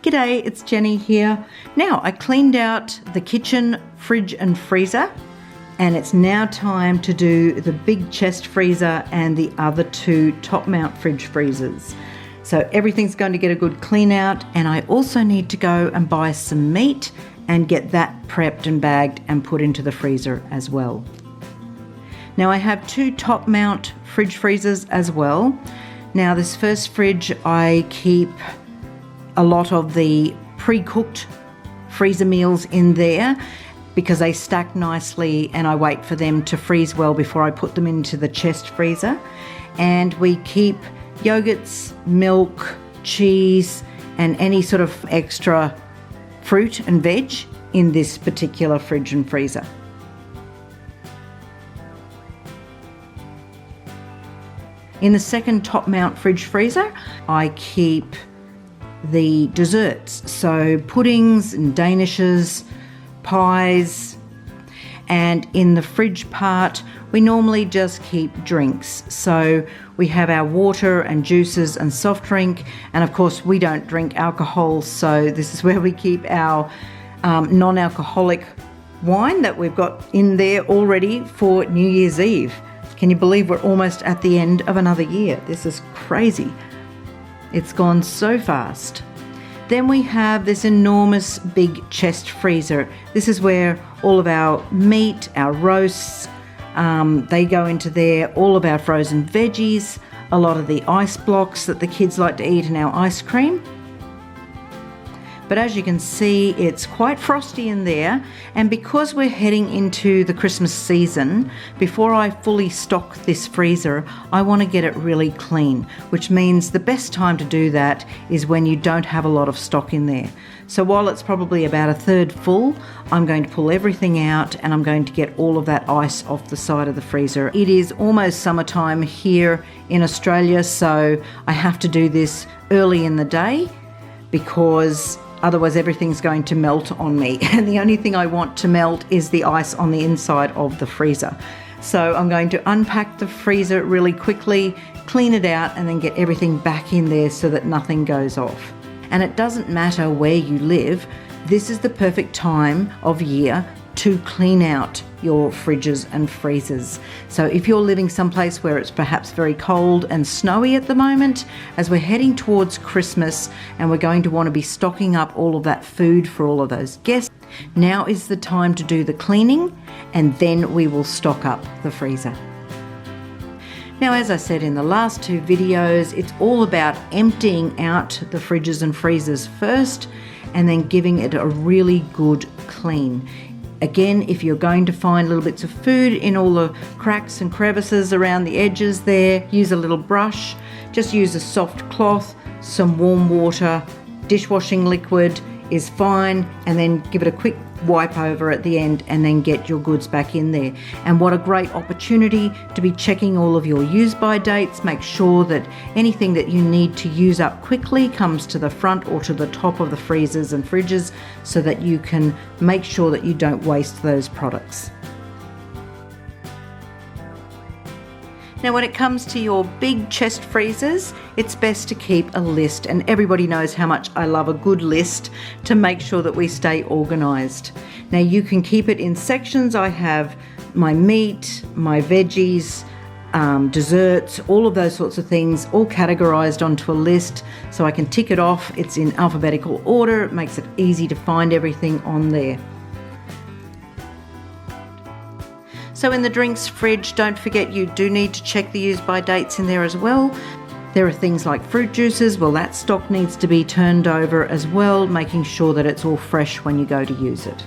G'day, it's Jenny here. Now, I cleaned out the kitchen, fridge and freezer, and it's now time to do the big chest freezer and the other two top mount fridge freezers. So everything's going to get a good clean out, and I also need to go and buy some meat and get that prepped and bagged and put into the freezer as well. Now I have two top mount fridge freezers as well. Now this first fridge, I keep a lot of the pre-cooked freezer meals in there because they stack nicely, and I wait for them to freeze well before I put them into the chest freezer. And we keep yogurts, milk, cheese and any sort of extra fruit and veg in this particular fridge and freezer. In the second top mount fridge freezer, I keep the desserts, so puddings and danishes, pies, and in the fridge part we normally just keep drinks. So we have our water and juices and soft drink, and of course we don't drink alcohol, so this is where we keep our non-alcoholic wine that we've got in there already for New Year's Eve. Can you believe we're almost at the end of another year? This is crazy. It's gone so fast. Then we have this enormous big chest freezer. This is where all of our meat, our roasts, they go into there, all of our frozen veggies, a lot of the ice blocks that the kids like to eat, and our ice cream. But as you can see, it's quite frosty in there, and because we're heading into the Christmas season, before I fully stock this freezer, I want to get it really clean, which means the best time to do that is when you don't have a lot of stock in there. So while it's probably about a third full, I'm going to pull everything out and I'm going to get all of that ice off the side of the freezer. It is almost summertime here in Australia, so I have to do this early in the day because otherwise everything's going to melt on me, and the only thing I want to melt is the ice on the inside of the freezer. So I'm going to unpack the freezer really quickly, clean it out, and then get everything back in there so that nothing goes off. And it doesn't matter where you live, this is the perfect time of year to clean out your fridges and freezers. So if you're living someplace where it's perhaps very cold and snowy at the moment, as we're heading towards Christmas and we're going to want to be stocking up all of that food for all of those guests, now is the time to do the cleaning, and then we will stock up the freezer. Now, as I said in the last two videos, it's all about emptying out the fridges and freezers first and then giving it a really good clean. Again, if you're going to find little bits of food in all the cracks and crevices around the edges there, use a little brush. Just use a soft cloth, some warm water, dishwashing liquid is fine, and then give it a quick wipe over at the end and then get your goods back in there. And what a great opportunity to be checking all of your use by dates. Make sure that anything that you need to use up quickly comes to the front or to the top of the freezers and fridges so that you can make sure that you don't waste those products. Now, when it comes to your big chest freezers, it's best to keep a list, and everybody knows how much I love a good list to make sure that we stay organised. Now, you can keep it in sections. I have my meat, my veggies, desserts, all of those sorts of things, all categorised onto a list so I can tick it off. It's in alphabetical order. It makes it easy to find everything on there. So in the drinks fridge, don't forget you do need to check the use by dates in there as well. There are things like fruit juices. Well, that stock needs to be turned over as well, making sure that it's all fresh when you go to use it.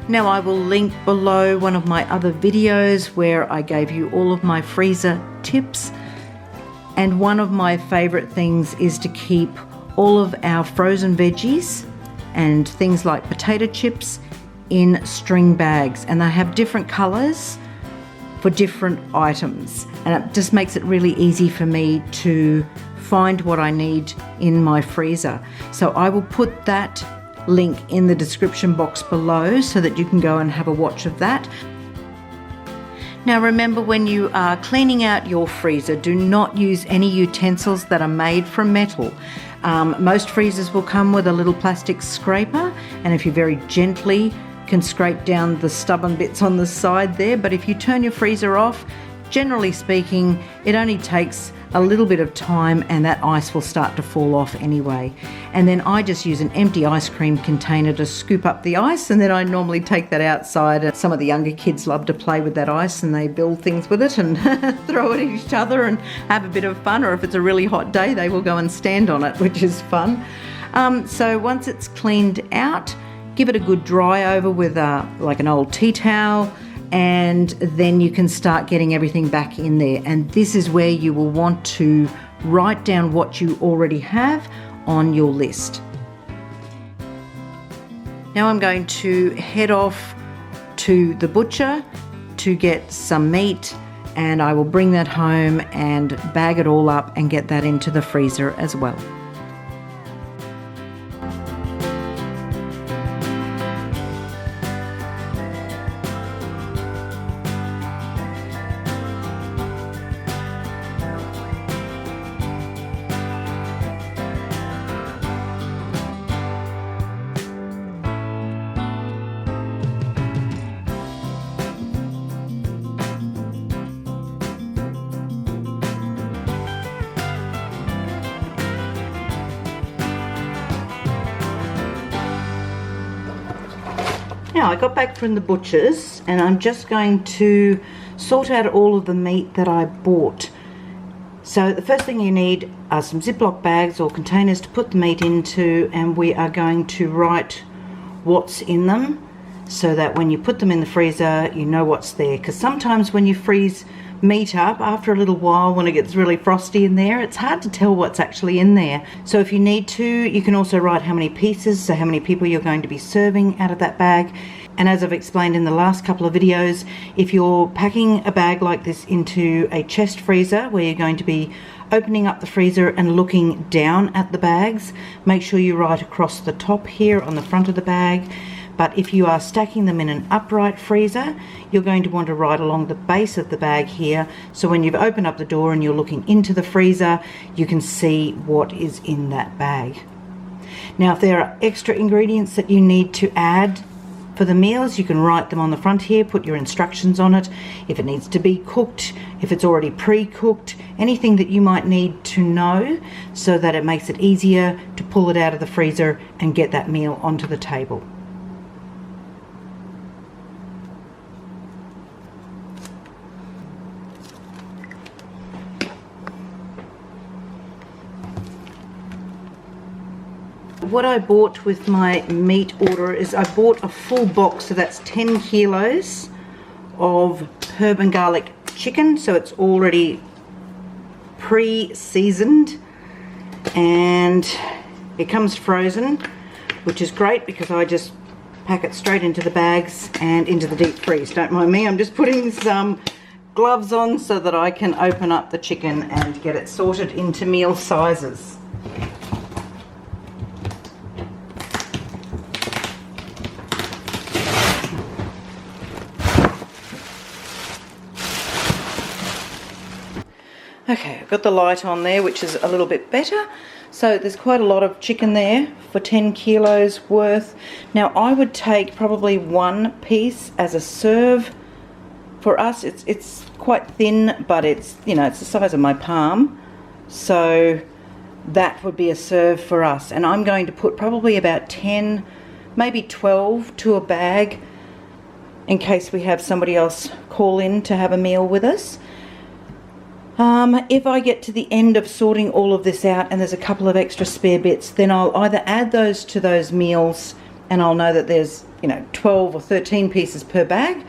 Now I will link below one of my other videos where I gave you all of my freezer tips, and one of my favourite things is to keep all of our frozen veggies and things like potato chips in string bags, and they have different colours for different items, and it just makes it really easy for me to find what I need in my freezer. So I will put that link in the description box below so that you can go and have a watch of that. Now remember, when you are cleaning out your freezer, do not use any utensils that are made from metal. Most freezers will come with a little plastic scraper, and if you very gently can scrape down the stubborn bits on the side there, but if you turn your freezer off, generally speaking, it only takes a little bit of time and that ice will start to fall off anyway. And then I just use an empty ice cream container to scoop up the ice, and then I normally take that outside. And some of the younger kids love to play with that ice and they build things with it and throw it at each other and have a bit of fun, or if it's a really hot day they will go and stand on it, which is fun. So once it's cleaned out, give it a good dry over with like an old tea towel, and then you can start getting everything back in there. And this is where you will want to write down what you already have on your list. Now I'm going to head off to the butcher to get some meat, and I will bring that home and bag it all up and get that into the freezer as well. Now I got back from the butcher's and I'm just going to sort out all of the meat that I bought. So the first thing you need are some Ziploc bags or containers to put the meat into, and we are going to write what's in them so that when you put them in the freezer you know what's there, because sometimes when you freeze meat up, after a little while when it gets really frosty in there, it's hard to tell what's actually in there. So if you need to, you can also write how many pieces, so how many people you're going to be serving out of that bag. And as I've explained in the last couple of videos, if you're packing a bag like this into a chest freezer where you're going to be opening up the freezer and looking down at the bags, make sure you write across the top here on the front of the bag. But if you are stacking them in an upright freezer, you're going to want to write along the base of the bag here, so when you've opened up the door and you're looking into the freezer, you can see what is in that bag. Now if there are extra ingredients that you need to add for the meals, you can write them on the front here, put your instructions on it. If it needs to be cooked, if it's already pre-cooked, anything that you might need to know so that it makes it easier to pull it out of the freezer and get that meal onto the table. What I bought with my meat order is I bought a full box, so that's 10 kilos of herb and garlic chicken, so it's already pre-seasoned and it comes frozen, which is great because I just pack it straight into the bags and into the deep freeze. Don't mind me, I'm just putting some gloves on so that I can open up the chicken and get it sorted into meal sizes. Okay, I've got the light on there, which is a little bit better. So there's quite a lot of chicken there for 10 kilos worth. Now I would take probably one piece as a serve. For us, it's quite thin, but it's, you know, it's the size of my palm. So that would be a serve for us. And I'm going to put probably about 10, maybe 12 to a bag in case we have somebody else call in to have a meal with us. If I get to the end of sorting all of this out and there's a couple of extra spare bits, then I'll either add those to those meals and I'll know that there's, you know, 12 or 13 pieces per bag,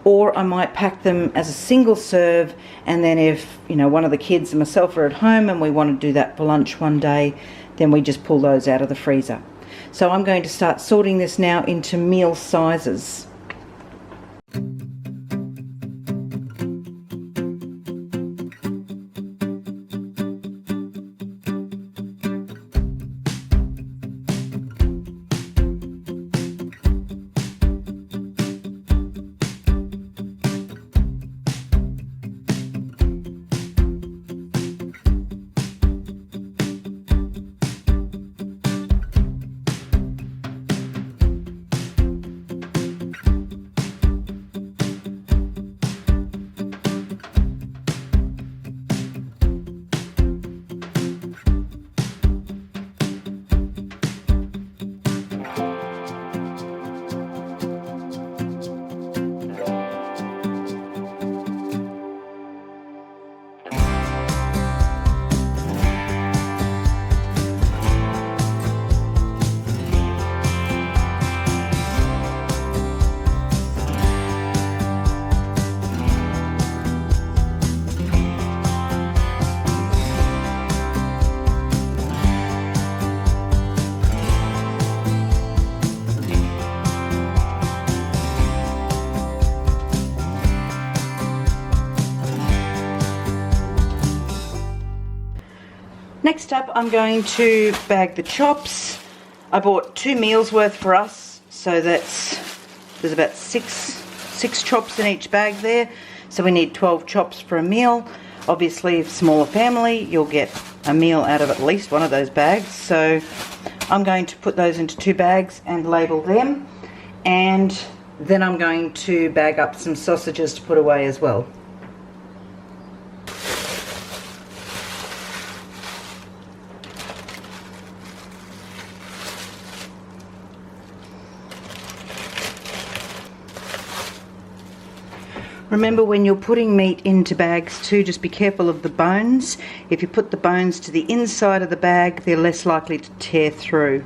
or I might pack them as a single serve, and then if, you know, one of the kids and myself are at home and we want to do that for lunch one day, then we just pull those out of the freezer. So I'm going to start sorting this now into meal sizes. Next up, I'm going to bag the chops. I bought 2 meals worth for us, so there's about six chops in each bag there. So we need 12 chops for a meal. Obviously, if smaller family, you'll get a meal out of at least one of those bags. So I'm going to put those into 2 bags and label them. And then I'm going to bag up some sausages to put away as well. Remember, when you're putting meat into bags too, just be careful of the bones. If you put the bones to the inside of the bag, they're less likely to tear through.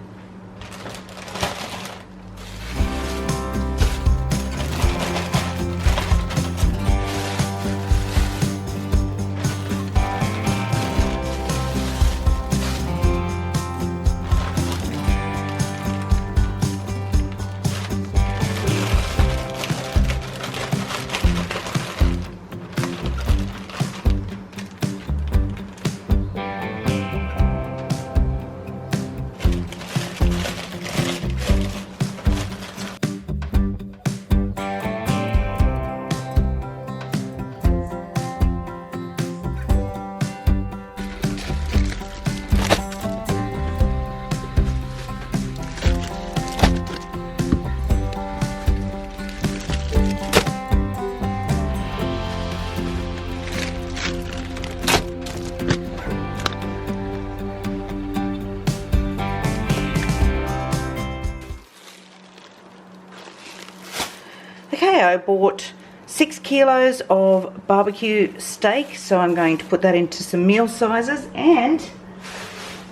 Okay, I bought 6 kilos of barbecue steak, so I'm going to put that into some meal sizes. And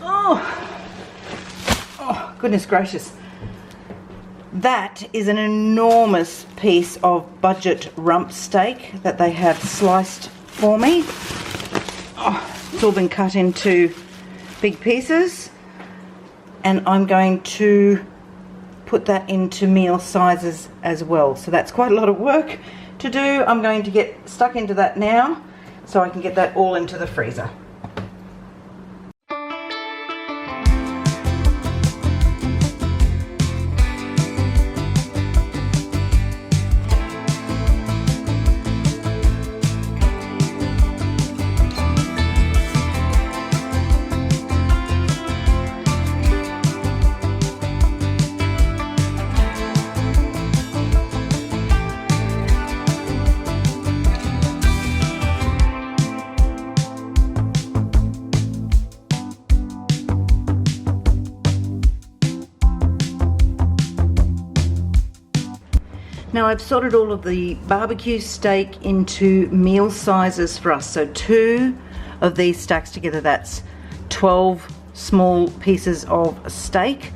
oh goodness gracious, that is an enormous piece of budget rump steak that they have sliced for me. It's all been cut into big pieces, and I'm going to put that into meal sizes as well. So that's quite a lot of work to do. I'm going to get stuck into that now so I can get that all into the freezer. Now I've sorted all of the barbecue steak into meal sizes for us. So 2 of these stacks together, that's 12 small pieces of steak.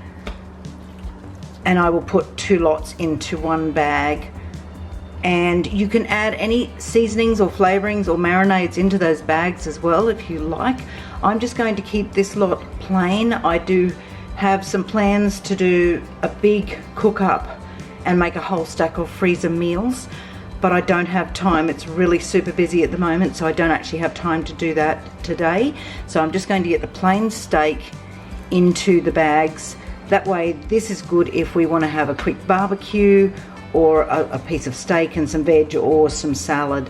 And I will put 2 lots into 1 bag. And you can add any seasonings or flavorings or marinades into those bags as well if you like. I'm just going to keep this lot plain. I do have some plans to do a big cook up and make a whole stack of freezer meals, but I don't have time. It's really super busy at the moment, so I don't actually have time to do that today. So I'm just going to get the plain steak into the bags. That way this is good if we want to have a quick barbecue or a piece of steak and some veg or some salad.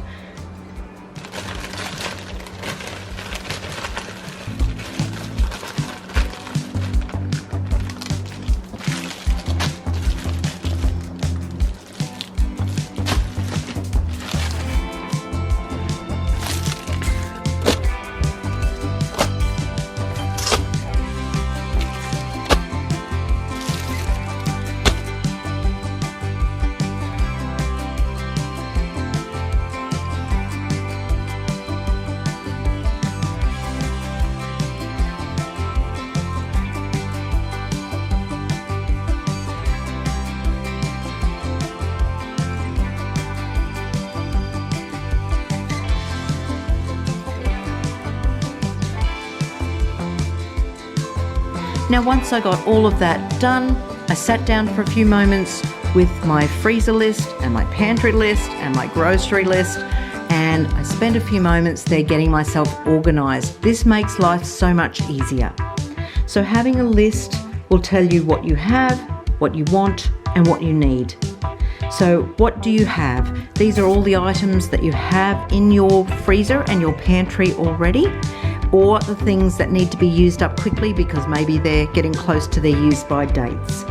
Now once I got all of that done, I sat down for a few moments with my freezer list and my pantry list and my grocery list, and I spend a few moments there getting myself organised. This makes life so much easier. So having a list will tell you what you have, what you want, and what you need. So what do you have? These are all the items that you have in your freezer and your pantry already, or the things that need to be used up quickly because maybe they're getting close to their use-by dates.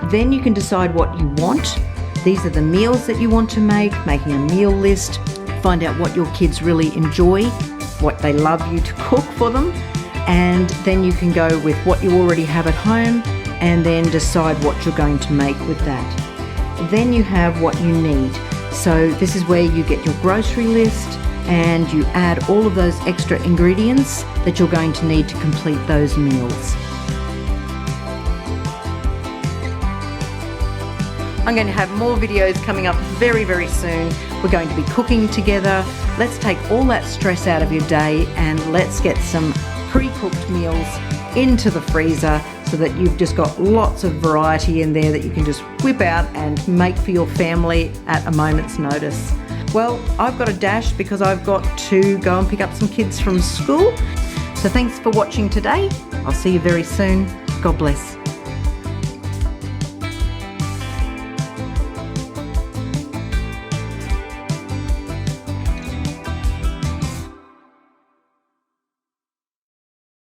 Then you can decide what you want. These are the meals that you want to make, making a meal list, find out what your kids really enjoy, what they love you to cook for them, and then you can go with what you already have at home and then decide what you're going to make with that. Then you have what you need. So this is where you get your grocery list and you add all of those extra ingredients that you're going to need to complete those meals. I'm going to have more videos coming up very, very soon. We're going to be cooking together. Let's take all that stress out of your day and let's get some pre-cooked meals into the freezer so that you've just got lots of variety in there that you can just whip out and make for your family at a moment's notice. Well, I've got a dash because I've got to go and pick up some kids from school. So thanks for watching today. I'll see you very soon. God bless.